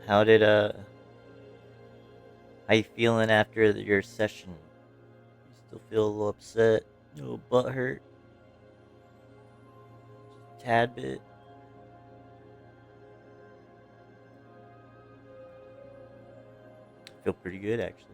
How did how you feeling after your session? You still feel a little upset, a little butt hurt, tad bit? I feel pretty good actually.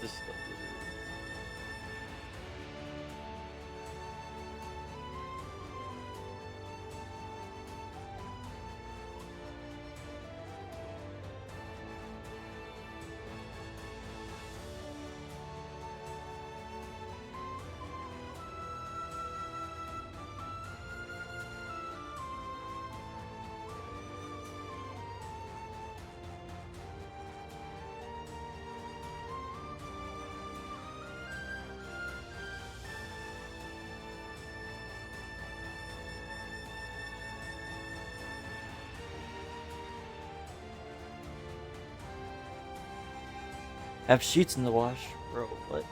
This is still have sheets in the wash, bro. What?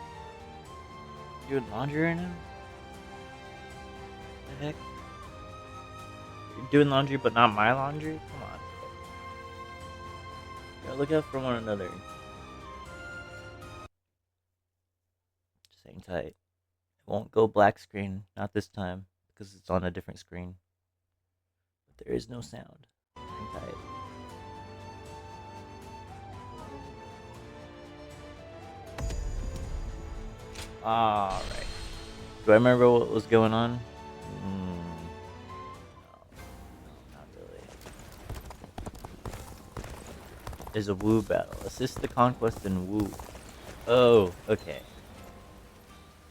You doing laundry right now? The heck? You're doing laundry, but not my laundry? Come on. Gotta look out for one another. Just hang tight. It won't go black screen, not this time, because it's on a different screen. But there is no sound. Hang tight. Alright. Do I remember what was going on? No, not really. There's a Wu battle. Assist the conquest in Wu. Oh, okay.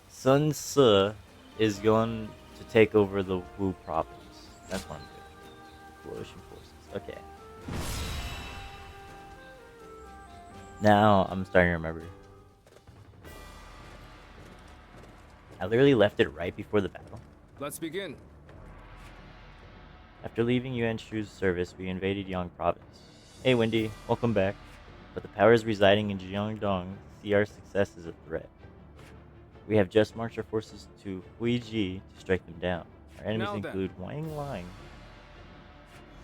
Sun Tzu is going to take over the Wu province. That's what I'm doing. Coalition forces. Okay. Now I'm starting to remember. I literally left it right before the battle. Let's begin. After leaving Yuan Shu's service, we invaded Yang province. Hey Wendy, welcome back. But the powers residing in Jiangdong see our success as a threat. We have just marched our forces to Huiji to strike them down. Our enemies include Wang Lang.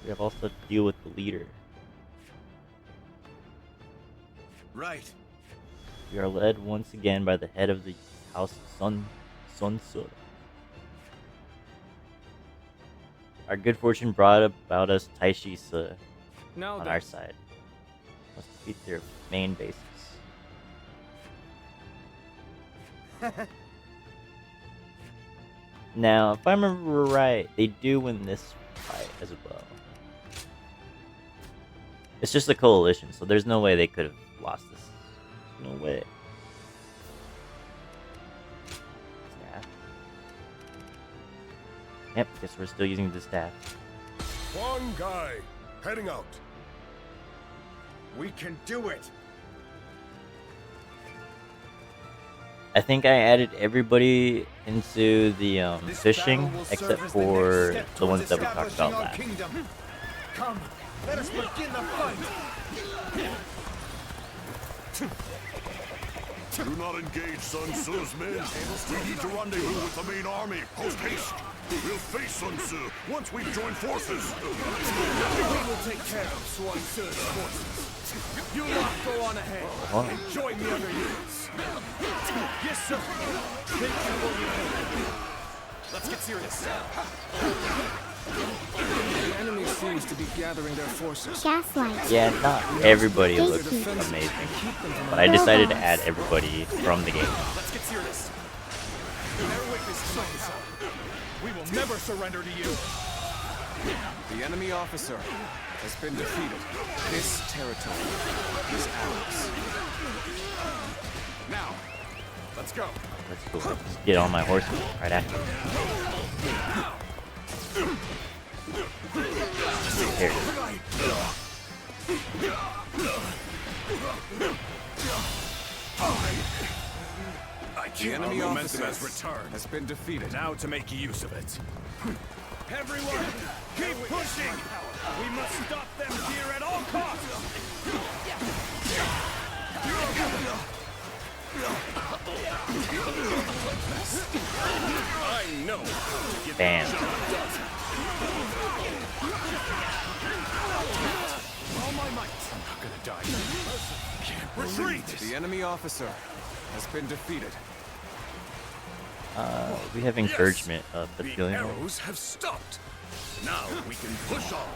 We have also to deal with the leader. Right. We are led once again by the head of the House Sun Tzu. Our good fortune brought about us Taishi Tzu on our side. Let's defeat their main bases. Now, if I remember right, they do win this fight as well. It's just a coalition, so there's no way they could have lost this. No way. Staff. Yep, guess we're still using the staff. One guy, heading out. We can do it. I think I added everybody into the fishing except for the ones that we talked about last. Come, let us begin the fight. Do not engage Sun Tzu's men. We need to rendezvous with the main army. Post haste. We'll face Sun Tzu once we've joined forces. We will take care of Sun Tzu's forces. You lot go on ahead and join the other units. Yes, sir. Thank you for your help. Let's get serious. The enemy seems to be gathering their forces. Gaslight. Yeah, not everybody looks amazing, but I decided to add everybody from the game. Let's get serious. Bear witness, Sun Tzu. We will never surrender to you. The enemy officer has been defeated. This territory is ours. Now, let's go. That's cool. Just get on my horse right after. Here. The enemy Our officer momentum has returned. has been defeated. Now to make use of it. Everyone, keep pushing! We must stop them here at all costs! I know how to get Bam. the job done. All my might! I'm not gonna die. Can't retreat. The enemy officer has been defeated. We have encouragement of the The feeling. arrows have stopped. Now we can push on.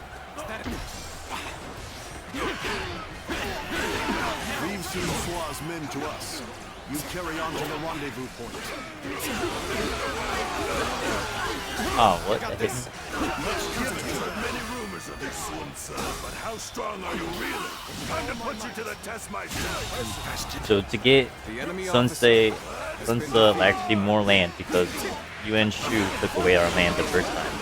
Leave Sun-Sua's men to us. You carry on to the rendezvous point. Oh, what the heck? Many rumors of this Sun Tzu, but how strong are you really? Time to put you to the test myself. So to get The enemy Sun officer Tzu, has Sun been Tzu actually more land because Yuan Shu took away our land the first time.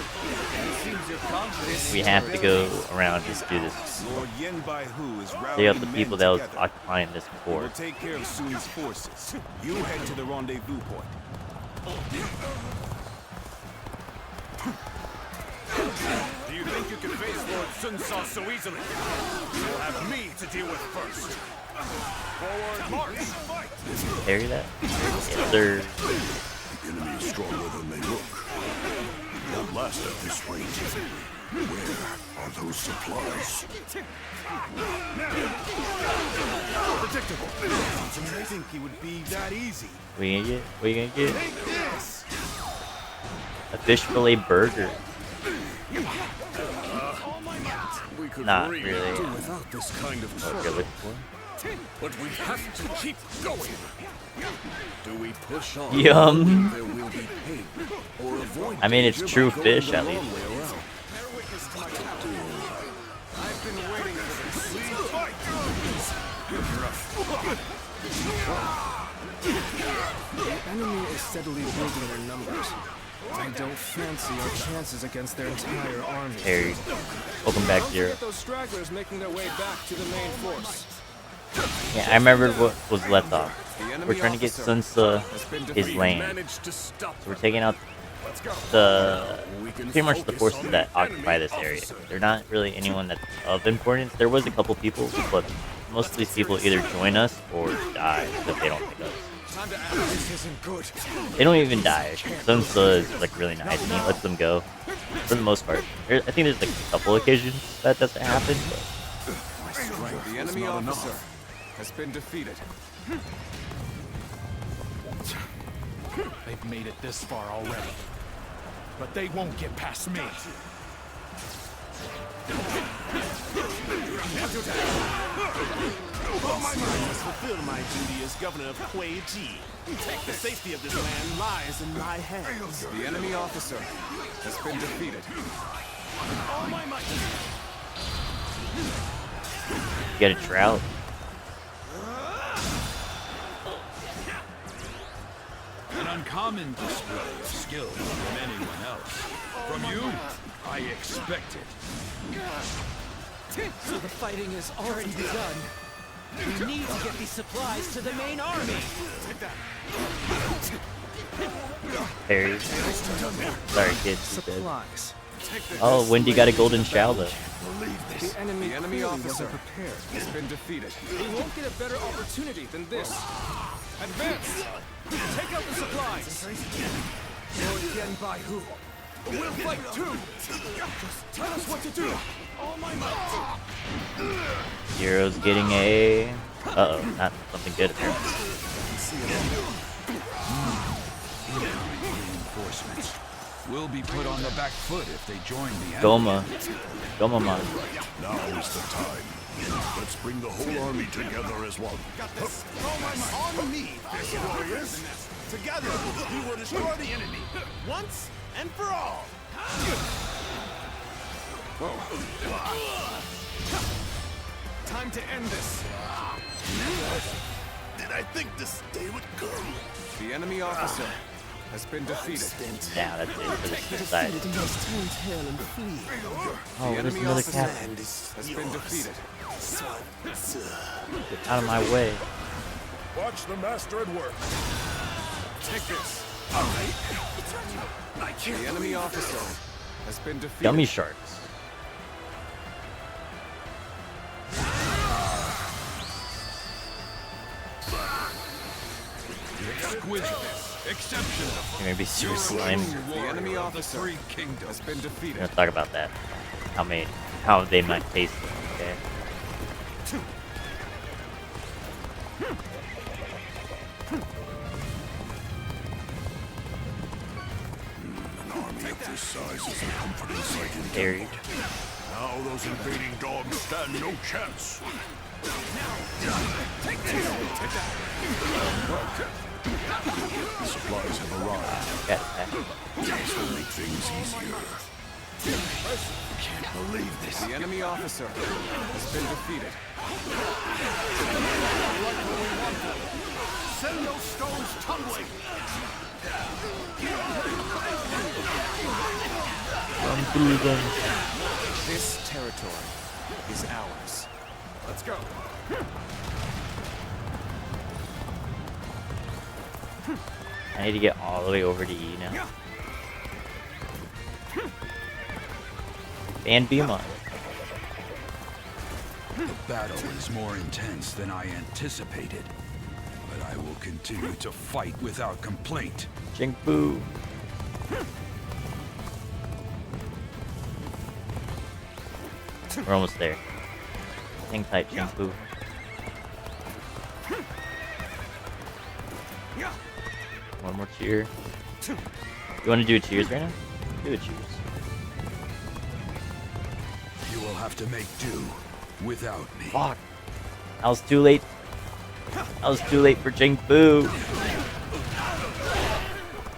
We have to go around and do this. Lord Yen Baihu is Take routing out the men people that was together. occupying this We'll before. take care of Sun's forces. You head to the rendezvous point. Do you think you can face Lord Sun Tzu so easily? You'll have me to deal with first. Forward march! Fight! Carry that? Yes, sir. The enemy is stronger than they look. It won't last at this rate. Where are those supplies? Predictable. Didn't think it would be that easy. What you gonna get? What you gonna get? Take this! A fish fillet burger. We could Not really really. do without this kind of What trouble. you're looking for? But we have to keep going. Do we push on? Yum. There will be pain. Or avoid I mean, it's danger true by going fish the at long least. way around. I've been waiting for this. The enemy is steadily building their numbers. I don't fancy our chances against their entire army. Harry. Welcome back, Don't Zero. forget those stragglers making their way back to the main force. Yeah, I remembered what was left off. The enemy We're trying to get officer Sun Tzu has been his defeated. land. Managed to stop So we're them. taking out Let's go. the We can pretty much the focus forces on that the occupy enemy this area. officer. They're not really anyone that's of importance. There was a couple people, but most of these people either join us or die because they don't pick us. Time to act. This isn't good. They don't even die. Sun Tzu is like really nice and he lets them go for the most part. I think there's like a couple occasions that doesn't happen, but My strength The is enemy not officer enough. has been defeated. They've made it this far already. But they won't get past me. I must fulfill my duty as governor of Kuei Ji. The safety of this land lies in my hands. The enemy officer has been defeated. you get a trout. An uncommon display of skill from anyone else. From you, I expect it. So the fighting has already begun. We need to get these supplies to the main army. Harry. Sorry, kids. He said. Supplies. Oh, Wendy got a golden shell though. The enemy, The enemy clearly officer wasn't prepared. has been defeated. We won't get a better opportunity than this. Advance! Take out the supplies! Lord Yen Baihu. We'll fight too! Just tell us what to do! All my might! Hero's getting a. Uh oh, not something good apparently. Reinforcements will be put on the back foot if they join the enemy. Goma. Gomamon. Now is the time. Let's bring the whole army together as one. On me, warriors. Together, we will destroy the enemy. Once and for all. Time to end this! Did I think this day would come? The enemy officer has been defeated. Now that's it for the suicide. The Oh, there's enemy another officer cap. has been defeated. Get out of my way. Watch the master at work. Take this. The enemy officer has been defeated. Gummy sharks. Exquisite. Exceptional. You're gonna be super slimy. The enemy Warrior of the officer Three Kingdoms. has been We're defeated. gonna talk about that. How they might taste it, okay? An army of this size is a comforting sight in Buried. Now those invading dogs stand no chance. The supplies have arrived. Got it back. This will make things easier. Can't believe this. The enemy officer has been defeated. Send those stones tumbling. Run through them. This territory is ours. Let's go. I need to get all the way over to E now. And beam on. The battle is more intense than I anticipated, but I will continue to fight without complaint. Jink Boo. We're almost there. Hang tight, Jink Boo. One more cheer. You want to do a cheers right now? Do a cheers. You will have to make do without me. Fuck. I was too late. I was too late for Jink Boo.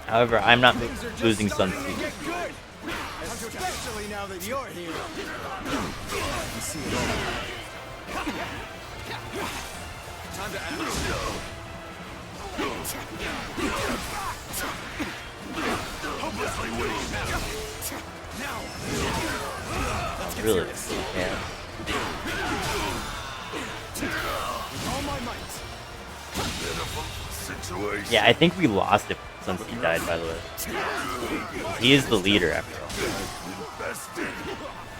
However, I'm not losing Sun Tzu. Get good! Especially now that you're here. You see it all. Time to act. Hopelessly weak. Really? Yeah. All my might. Situation. Yeah, I think we lost if Sun Tzu died, by the way. He is the leader, after all. Invested.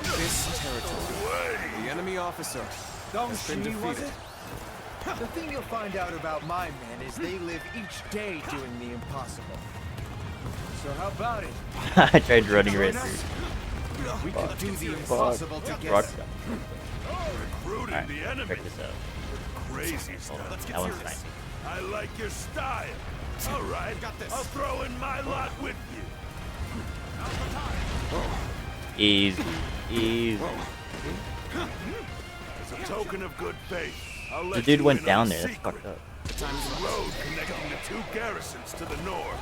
This territory, the enemy officer Don't has been she, was defeated. it? The thing you'll find out about my men is they live each day doing the impossible. So how about it? I tried running right Join us? through. We could do the Fuck. impossible Rock together. stuff. Recruiting Alright, the enemy. check this out. Crazy stuff. That one's nice. I like your style. All right, I'll throw in my lot with you. Easy. Easy. As a token of good faith, I'll let The dude you went in down on a there. That's secret. fucked up. Road connecting the two garrisons to the north.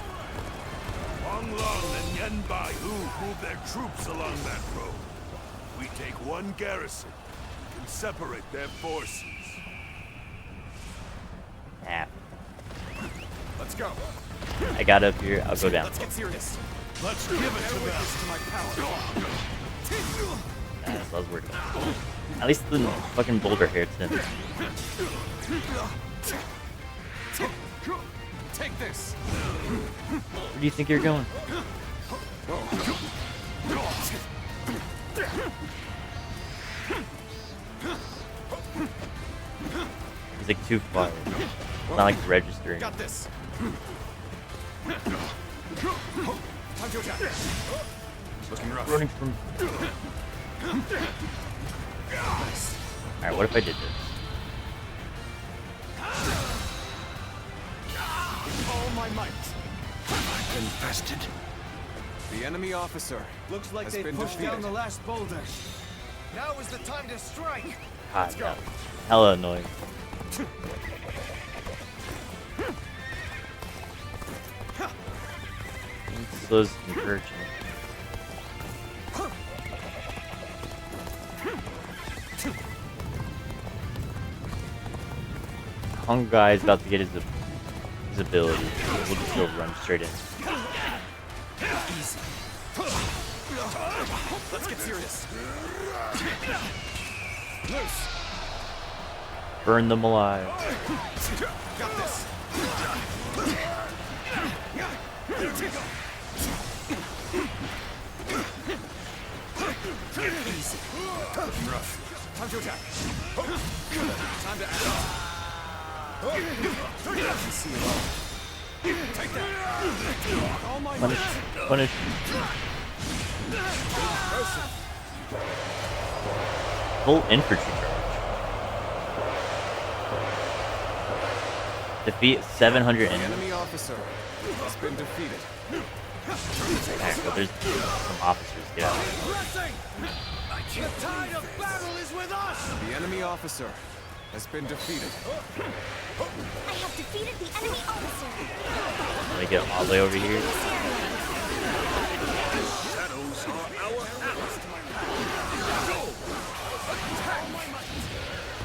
Wang Long and Yen Bai Hu move their troops along that road. We take one garrison and separate their forces. Nah. Let's go. I got up here. I'll go down. Let's get serious. Let's give it to them. To my power. That's what I was working on. At least the fucking boulder here, it's him. Take this. Where do you think you're going? He's like too far. It's not like registering. Got this. Time to attack. Looking rough. Running from. Alright, what if I did this? All my might. Infested. The enemy officer Looks like has they been pushed defeated. down the last boulder. Now is the time to strike. God, no. Hella annoying. So is encouraging. Hung guy is about to get his ability. We'll just go run straight in. Let's get serious. Burn them alive. Got this. Easy. Rough. Time to attack. Time to act. See it all. Take that. All my Punish. Punish. Full infantry charge. Defeat 700 The enemies. enemy officer has been defeated. Alright, well, there's some officers. Get out. blessing. The tide of battle is with us. The enemy officer has been defeated. I have defeated the enemy officer. Let me get all the way over here. Shadows are our allies.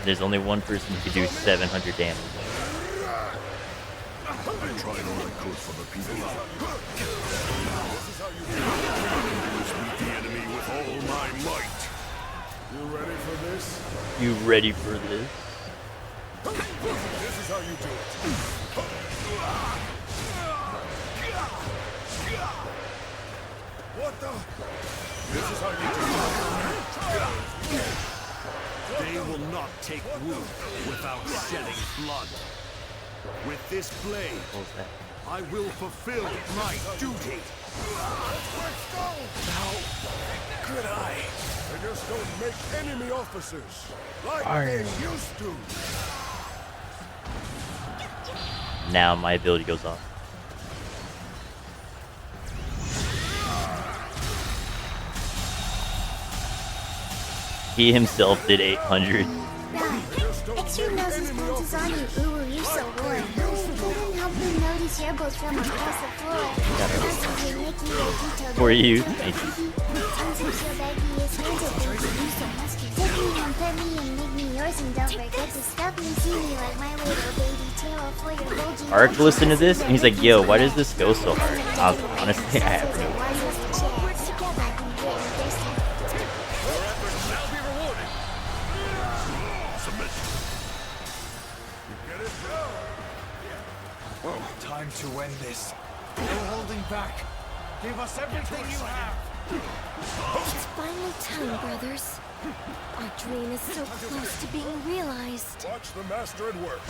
There's only one person who can do 700 damage. I tried all I could for the people. Meet the enemy with all my might. You ready for this? You ready for this? This is how you do it. What the? This is how you do it. They will not take wound without shedding blood. With this blade, What was that? I will fulfill my duty. Let's go! How could I? They just don't make enemy officers like they used to. Now my ability goes off. He himself did 800. Extreme noses on you. Ooh, you're so warm. Couldn't help but notice your boats from across the floor. For you. Thank you. Tongues are so baggy, it's hands are baby. You so musky. Take me and pet me and make me yours and don't forget to stuff me. See me like my little baby tail for your bulging. Ark listened to this and he's like, yo, why does this go so hard? I was, honestly, I have no idea. Time to end this. No holding back. Give us everything you have. It's finally time, brothers. Our dream is so close to being realized. Watch the master at work.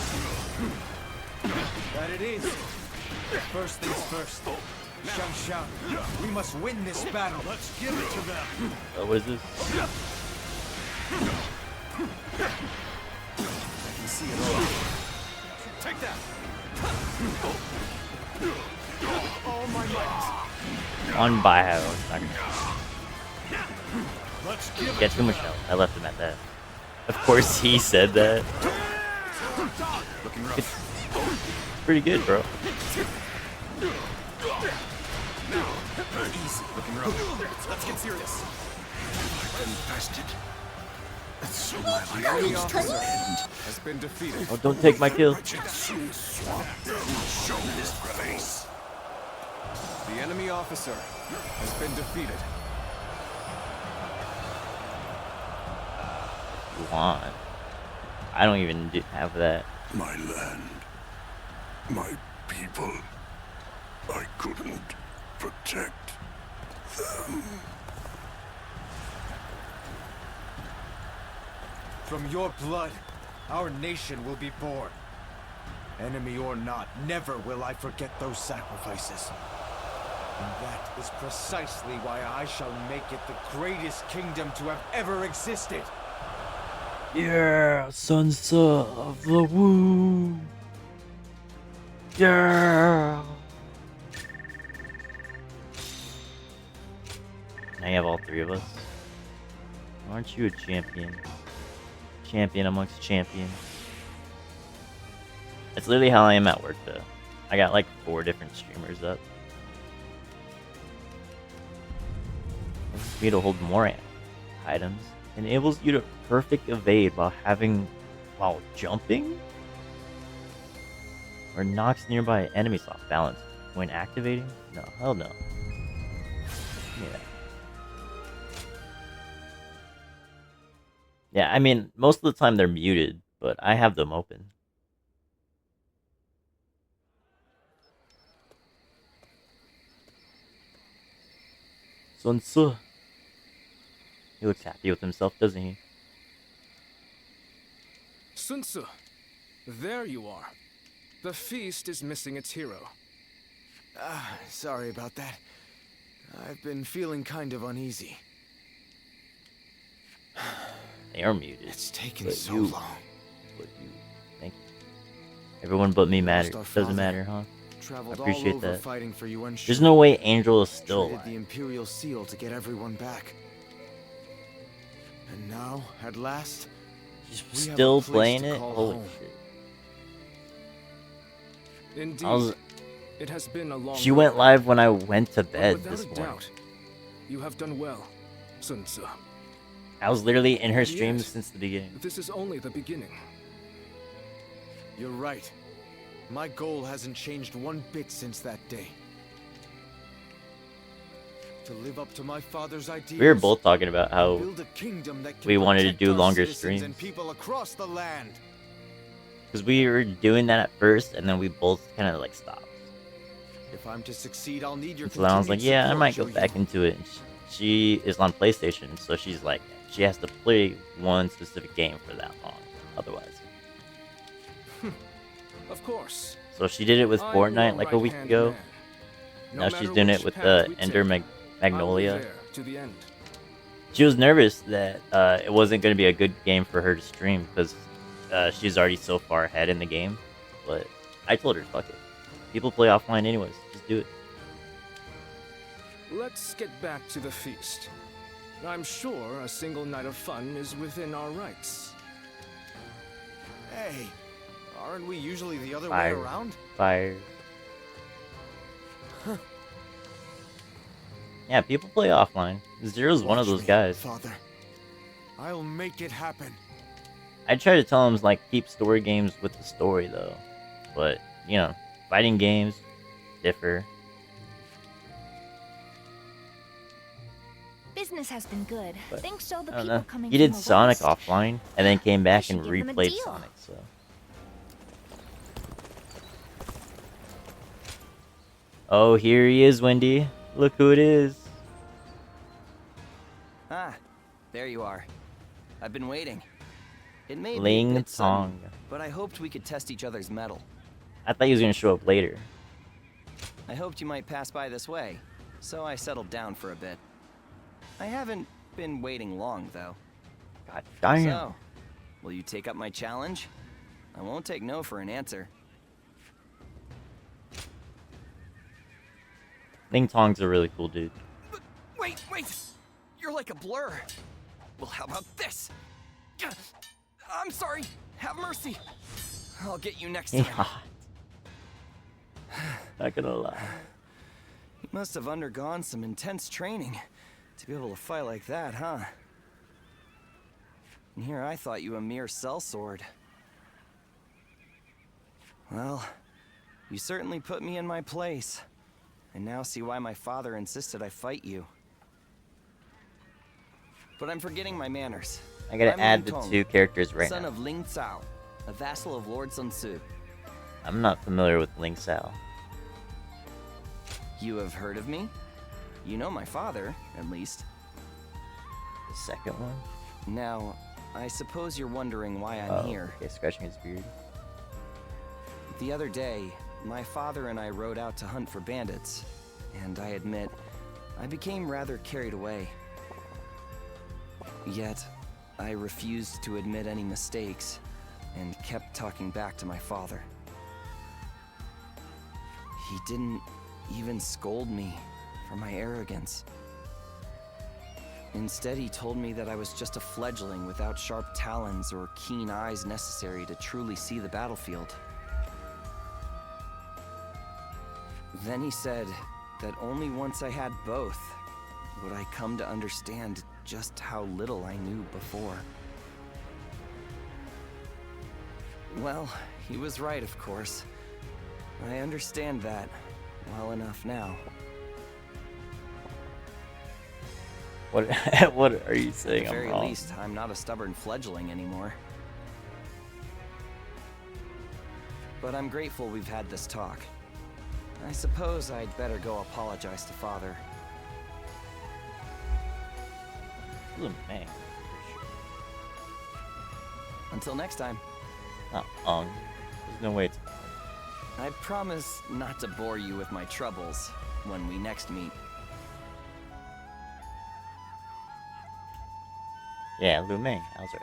That it is. First things first. Shang, we must win this battle. Let's give it to them. What is this? I can see it all. Take that. All my might. On bio. Let's give Get too much health. I left him at that. Of course he said that. It's pretty good, bro. Easy. Looking rough. Let's get serious. Infested. The enemy officer has been defeated. Oh, don't take my kill. show this face. The enemy officer has been defeated. Quan. I don't even have that. My land. My people. I couldn't protect them. From your blood, our nation will be born. Enemy or not, never will I forget those sacrifices. And that is precisely why I shall make it the greatest kingdom to have ever existed. Yeah, sons of the womb. Yeah. Now you have all three of us. Aren't you a champion? Champion amongst champions. That's literally how I am at work, though. I got like 4 different streamers up. Allows me to hold more items. Enables you to perfect evade while jumping? Or knocks nearby enemies off balance when activating? No, hell no. Give me that. Yeah, I mean, most of the time they're muted, but I have them open. Sun Tzu. He looks happy with himself, doesn't he? Sun Tzu, there you are. The feast is missing its hero. Sorry about that. I've been feeling kind of uneasy. They are muted. It's taken but so you, long. But you. Thank you. Everyone but me Lost matters. our Doesn't father. matter, huh? Traveled appreciate all over that. fighting for Yuan Shu. There's no way Angel is still Traded alive. the Imperial Seal to get everyone back. And now, at last, She's we have a still place playing to it? call Holy home. shit. Indeed, it has been a long She went road, live when I went to but bed without this a morning. doubt, you have done well, Sun Tzu. I was literally in her And streams yet, since the beginning. This is only the beginning. You're right. My goal hasn't changed one bit since that day. To live up to my father's ideals. We were both talking about how build a kingdom that can we wanted to protect do our longer citizens streams. and people across the land. Because we were doing that at first, and then we both kind of like stopped. If I'm to succeed, I'll need your So then I was like, continued yeah, I support, might go Zhou back Yu. into it. And she is on PlayStation, so she's like, she has to play one specific game for that long, otherwise. Of course. So she did it with I'm Fortnite your like a week right-hand ago. man. No Now she's matter doing which it with path we Ender take, Magnolia. I'll be there to the end. She was nervous that it wasn't going to be a good game for her to stream because she's already so far ahead in the game. But I told her, fuck it. People play offline anyways. Just do it. Let's get back to the feast. I'm sure a single night of fun is within our rights. Hey, aren't we usually the other Fire. way around? Fire. Yeah, people play offline. Zero's one of Watch those me, guys. Father. I'll make it happen. I try to tell him like keep story games with the story though, but you know, fighting games differ. Business has been good. But, Thanks to all the I don't people know. coming He did from the Sonic West. offline and then came back and should give them a replayed deal. Sonic. So oh, here he is, Wendy. Look who it is. Ah, there you are. I've been waiting. It may be a Ling bit sudden, Tong. but I hoped we could test each other's mettle. I thought he was gonna show up later. I hoped you might pass by this way, so I settled down for a bit. I haven't been waiting long, though. God damn. So, will you take up my challenge? I won't take no for an answer. Ling Tong's a really cool dude. Wait! You're like a blur. Well, how about this? I'm sorry. Have mercy. I'll get you next He time. hot. Not gonna lie. You must have undergone some intense training to be able to fight like that, huh? And here I thought you a mere sellsword. Well, you certainly put me in my place. And now see why my father insisted I fight you. But I'm forgetting my manners. I gotta I'm add Ling the Tong, two characters right son now. of Ling Cao, a vassal of Lord Sun Tzu. I'm not familiar with Ling Sao. You have heard of me? You know my father, at least. The second one? Now, I suppose you're wondering why I'm Oh, here. okay, scratching his beard. The other day, my father and I rode out to hunt for bandits, and I admit, I became rather carried away. Yet, I refused to admit any mistakes, and kept talking back to my father. He didn't even scold me for my arrogance. Instead, he told me that I was just a fledgling without sharp talons or keen eyes necessary to truly see the battlefield. Then he said that only once I had both would I come to understand just how little I knew before. Well, he was right, of course. I understand that well enough now. What what are you At saying? the I'm very wrong. least, I'm not a stubborn fledgling anymore. But I'm grateful we've had this talk. I suppose I'd better go apologize to Father. Ooh, man. For sure. Until next time, Not long. There's no way it's. I promise not to bore you with my troubles when we next meet. Yeah, Lu Meng. I was right.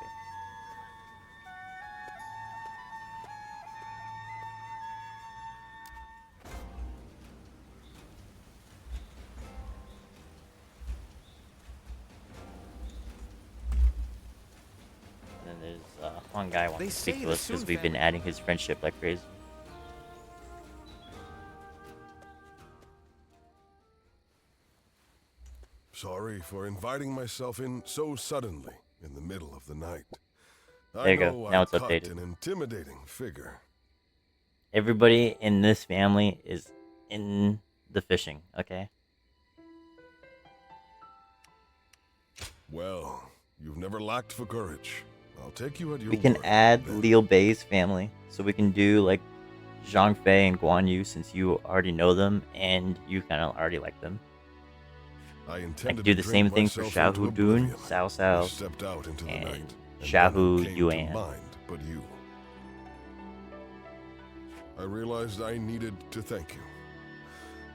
And then there's one guy wants They to speak say to the us because Sun we've been family- adding his friendship like crazy. Sorry for inviting myself in so suddenly in the middle of the night. There you go. know Now I it's cut updated. an intimidating figure. Everybody in this family is in the fishing, okay? Well, you've never lacked for courage. I'll take you at your We can word, add then. Liu Bei's family, so we can do like Zhang Fei and Guan Yu since you already know them and you kind of already like them. I I intended could do to the same drink thing for myself into Xiahou Dun, oblivion. Cao I Cao, stepped out into the and night, and Xiahou none came to Yuan. mind but you. I realized I needed to thank you,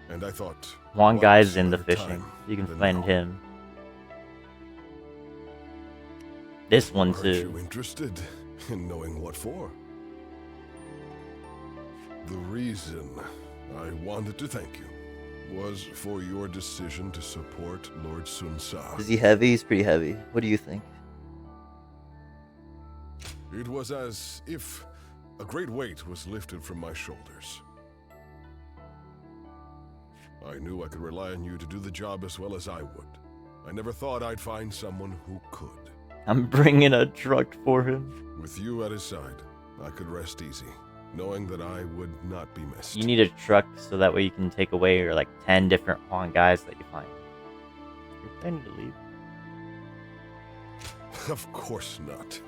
and I thought One what guy's in the better fishing. time You can than find now? him. This one Aren't you too. interested in knowing what for? The reason I wanted to thank you was for your decision to support Lord Sun Sa. Is he heavy? He's pretty heavy. What do you think? It was as if a great weight was lifted from my shoulders. I knew I could rely on you to do the job as well as I would. I never thought I'd find someone who could. I'm bringing a truck for him. With you at his side, I could rest easy, knowing that I would not be missed. You need a truck so that way you can take away your like 10 different Huang guys that you find. You're planning to leave. Of course not.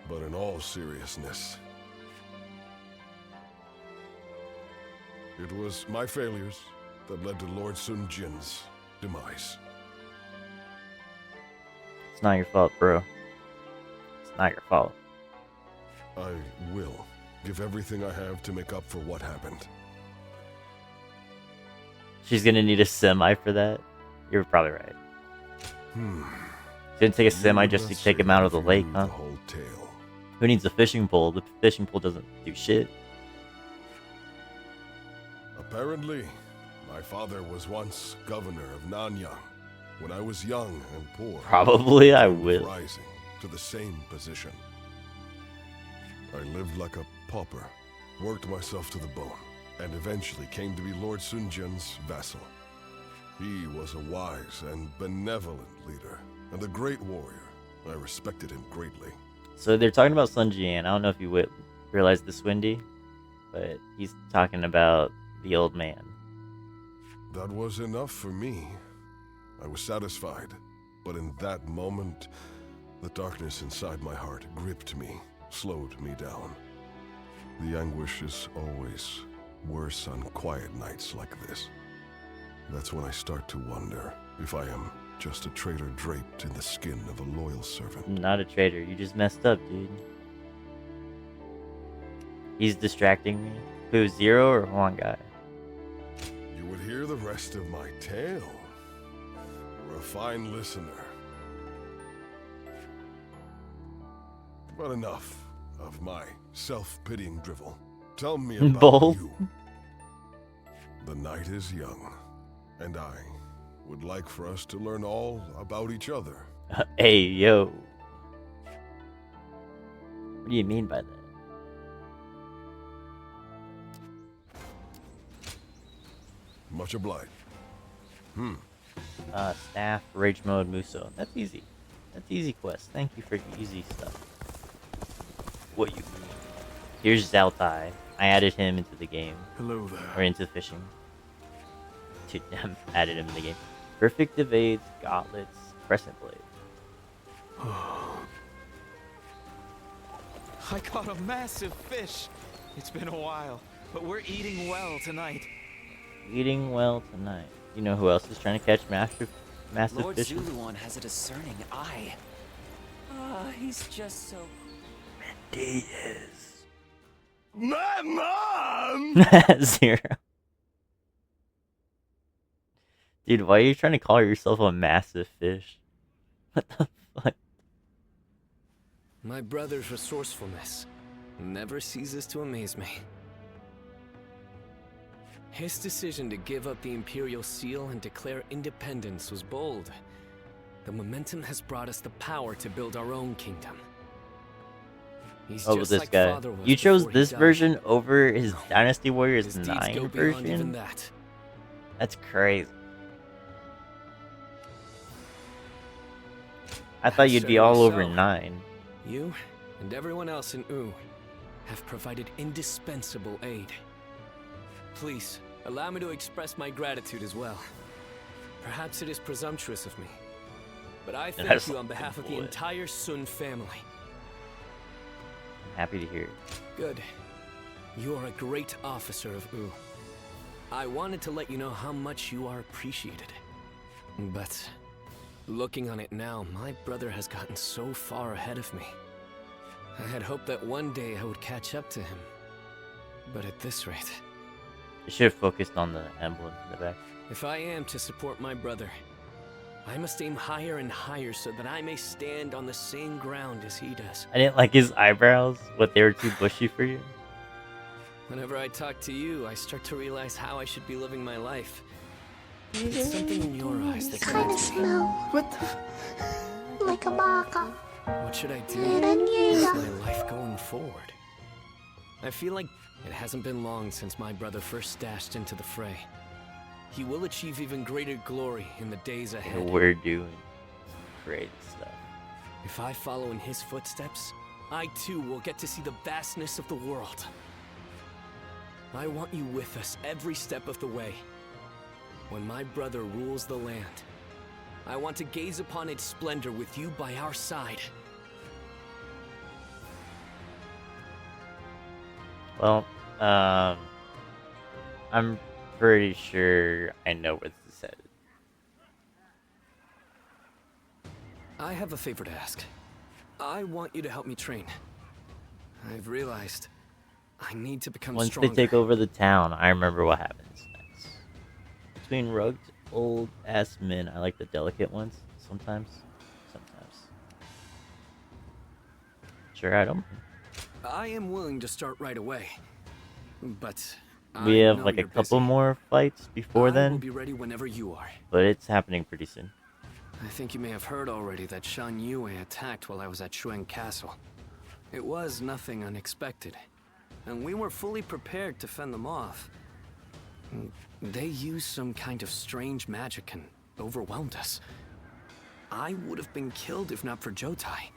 But in all seriousness, it was my failures that led to Lord Sun Jin's demise. It's not your fault, bro. It's not your fault. I will give everything I have to make up for what happened. She's gonna need a semi for that. You're probably right. Didn't take a semi just to take him out of the lake, huh? The whole tale. Who needs a fishing pole? The fishing pole doesn't do shit. Apparently, my father was once governor of Nanyang when I was young and poor. Probably I dreamed of will. Rising to the same position. I lived like a pauper, worked myself to the bone, and eventually came to be Lord Sun Jin's vassal. He was a wise and benevolent leader, and a great warrior. I respected him greatly. So they're talking about Sun Jian. I don't know if you realize this, Wendy, but he's talking about the old man. That was enough for me. I was satisfied, but in that moment, the darkness inside my heart gripped me, slowed me down. The anguish is always worse on quiet nights like this. That's when I start to wonder if I am just a traitor draped in the skin of a loyal servant. Not a traitor. You just messed up, dude. He's distracting me. Who, Zero or Huang Guy? You would hear the rest of my tale. You're a fine listener. But enough of my self-pitying drivel. Tell me about Both. you. The night is young, and I would like for us to learn all about each other. Hey, yo. What do you mean by that? Much obliged. Staff, Rage Mode, Muso. That's easy. That's easy quest. Thank you for easy stuff. What you mean? Here's Zhao Tai. I added him into the game. Hello Or there. into fishing. Added him in the game. Perfect evades, gauntlets, crescent blade. I caught a massive fish. It's been a while, but we're eating well tonight. Eating well tonight. You know who else is trying to catch massive Lord fish. Zuluan has a discerning eye. Ah, he's just so... He is. My mom! Zero. Dude, why are you trying to call yourself a massive fish? What the fuck? My brother's resourcefulness never ceases to amaze me. His decision to give up the Imperial Seal and declare independence was bold. The momentum has brought us the power to build our own kingdom. He's Oh, just this like guy. Father was You chose before he this died. version over his Dynasty Warriors His deeds 9 go beyond even version? that. That's crazy. I thought you'd be all over 9. You and everyone else in U have provided indispensable aid. Please, allow me to express my gratitude as well. Perhaps it is presumptuous of me, but I thank That's you on behalf of the bullet. entire Sun family. I'm happy to hear it. Good. You are a great officer of U. I wanted to let you know how much you are appreciated. But looking on it now, my brother has gotten so far ahead of me. I had hoped that one day I would catch up to him. But at this rate, You should have focused on the emblem in the back. if I am to support my brother, I must aim higher and higher so that I may stand on the same ground as he does. I didn't like his eyebrows, but they were too bushy for you. Whenever I talk to you, I start to realize how I should be living my life. It's something in your eyes that Kind of guides me. smell What the? like a baka. What should I do Yeah. with my life going forward? I feel like it hasn't been long since my brother first dashed into the fray. He will achieve even greater glory in the days ahead. And we're doing great stuff. If I follow in his footsteps, I too will get to see the vastness of the world. I want you with us every step of the way. When my brother rules the land, I want to gaze upon its splendor with you by our side. Well, I'm pretty sure I know what this said. I have a favor to ask. I want you to help me train. I've realized I need to become Once stronger. they take over the town, I remember what happens next. Between rugged old ass men, I like the delicate ones. Sometimes. Sure, I don't. I am willing to start right away, but We I have know like a you're couple busy. more fights before I will then, be ready whenever you are. but it's happening pretty soon. I think you may have heard already that Shan Yue attacked while I was at Shuang Castle. It was nothing unexpected, and we were fully prepared to fend them off. They used some kind of strange magic and overwhelmed us. I would have been killed if not for Jotai,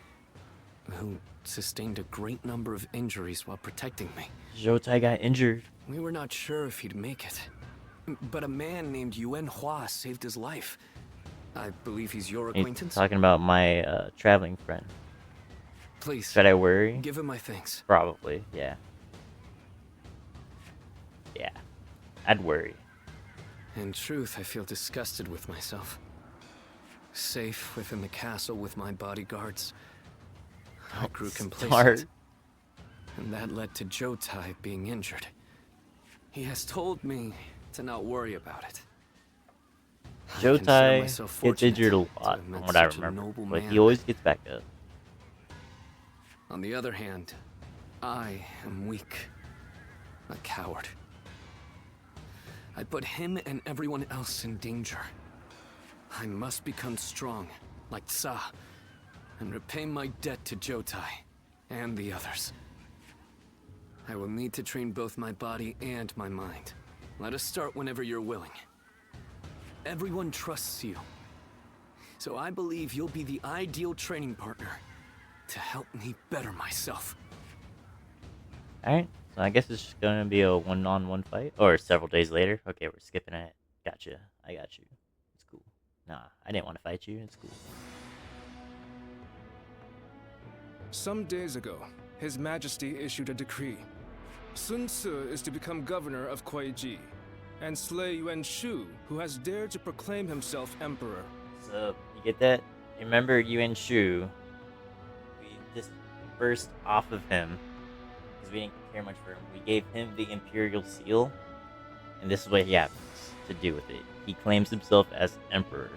who sustained a great number of injuries while protecting me. Jotai got injured. We were not sure if he'd make it, but a man named Yuan Hua saved his life. I believe he's your He's acquaintance. talking about my traveling friend. Please, Should I worry? give him my thanks. Probably, yeah. Yeah, I'd worry. In truth, I feel disgusted with myself. Safe within the castle with my bodyguards, I grew complacent. Start. And that led to Jotai being injured. He has told me to not worry about it. I consider Jotai myself gets fortunate injured a to lot, have from met what I such a remember, noble but he man. always gets back up. On the other hand, I am weak. A coward. I put him and everyone else in danger. I must become strong, like Tsa, and repay my debt to Jotai and the others. I will need to train both my body and my mind. Let us start whenever you're willing. Everyone trusts you, so I believe you'll be the ideal training partner to help me better myself. Alright, so I guess it's just gonna be a one-on-one fight, or several days later. Okay, we're skipping it. Gotcha, I got you. It's cool. Nah, I didn't want to fight you, it's cool. Some days ago, His Majesty issued a decree. Sun Ce is to become governor of Kuai-ji, and slay Yuan Shu, who has dared to proclaim himself emperor. So you get that? You remember Yuan Shu? We just burst off of him because we didn't care much for him. We gave him the Imperial Seal, and this is what he happens to do with it. He claims himself as Emperor.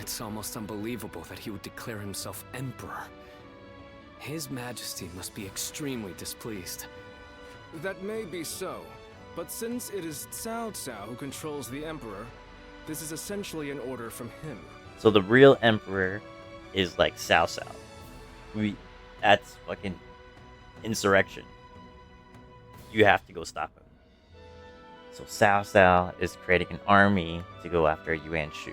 It's almost unbelievable that he would declare himself Emperor. His Majesty must be extremely displeased. That may be so, but since it is Cao Cao who controls the Emperor, this is essentially an order from him. So the real Emperor is like Cao Cao. That's fucking insurrection. You have to go stop him. So Cao Cao is creating an army to go after Yuan Shu.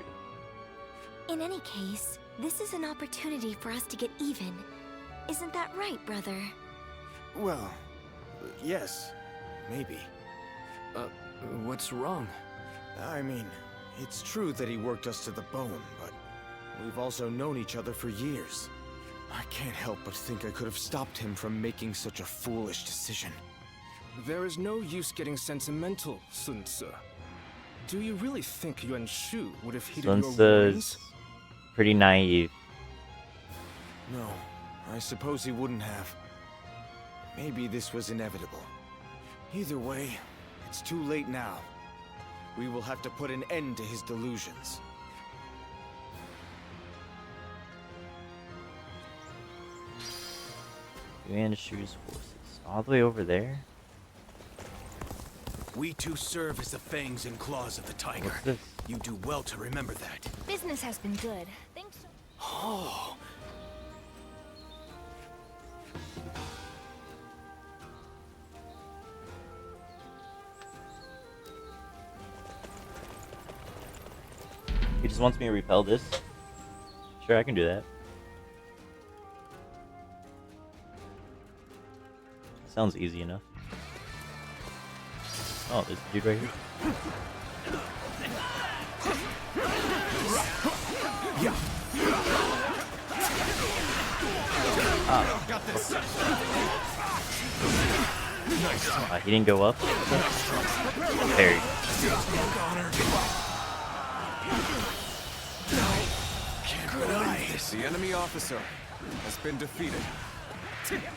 In any case, this is an opportunity for us to get even. Isn't that right, brother? Well, yes, maybe. What's wrong? I mean, it's true that he worked us to the bone, but we've also known each other for years. I can't help but think I could have stopped him from making such a foolish decision. There is no use getting sentimental, Sun Tzu. Do you really think Yuan Shu would have heeded Sun your Tzu warnings? is pretty naive. No, I suppose he wouldn't have. Maybe this was inevitable. Either way, it's too late now. We will have to put an end to his delusions. Yuan Shu's forces. All the way over there? We two serve as the fangs and claws of the tiger. What's this? You do well to remember that. Business has been good. Thanks. Oh, He just wants me to repel this? Sure, I can do that. Sounds easy enough. Oh, there's a dude right here. He didn't go up. Parry. The enemy officer has been defeated.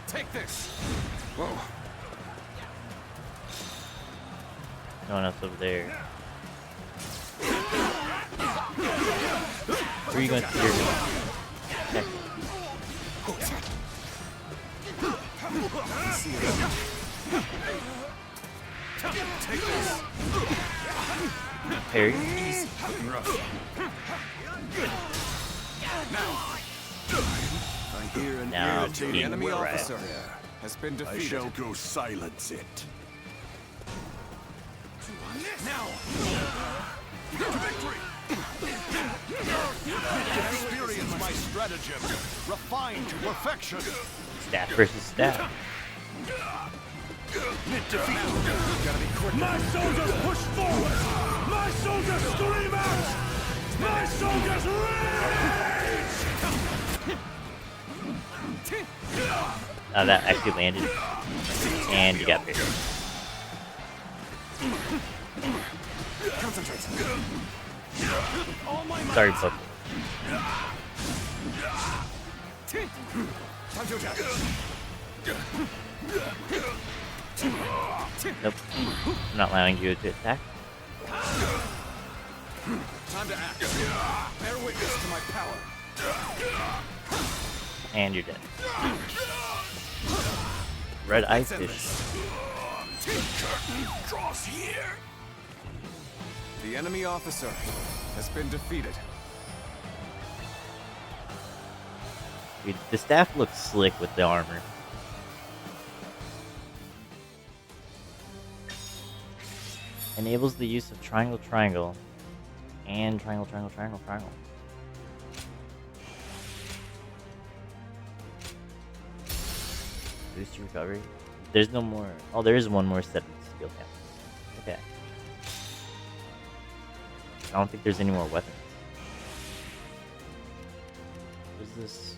Take this! Whoa. No one else over there. Where are you going to steer me? Okay. take this. Parry. Easy. I hear an Now irritating The enemy Crap. officer has been I defeated. shall go silence it. Now! Victory! Experience my stratagem, refined to perfection. Staff versus staff. My soldiers push forward! My soldiers scream out! My soldiers rage! That actually landed. And you got pierced. Sorry, Buck. Nope. I'm not allowing you to attack. Time to act. Bear witness to my power. And you're dead. Red eye fish. Draws here! The enemy officer has been defeated. Dude, the staff looks slick with the armor. Enables the use of triangle, triangle, and triangle, triangle, triangle, triangle. Boost your recovery. There's no more. Oh, there is one more set of skill counts. Okay. I don't think there's any more weapons. What's this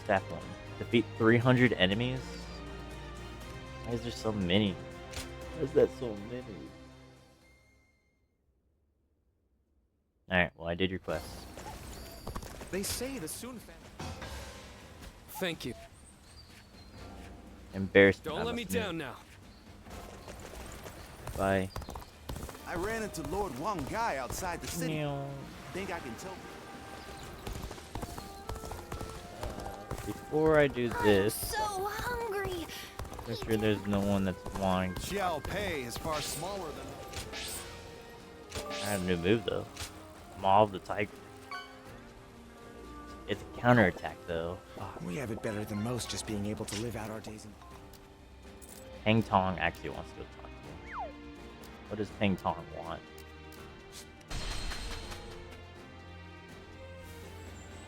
staff one? Defeat 300 enemies? Why is there so many? Why is that so many? I did your quest. They say the Soon family. Thank you. Embarrassment. Don't let me down now. Bye. I ran into Lord Wang Guy outside the city. Meow. Think I can tell. Before I do this, So hungry. make sure there's no one that's wanting. Xiao Pei is far smaller than. I have a new move though. Maul the Tiger. It's a counterattack though. Fuck. We have it better than most, just being able to live out our days in... Peng Tong actually wants to go talk to him. What does Peng Tong want?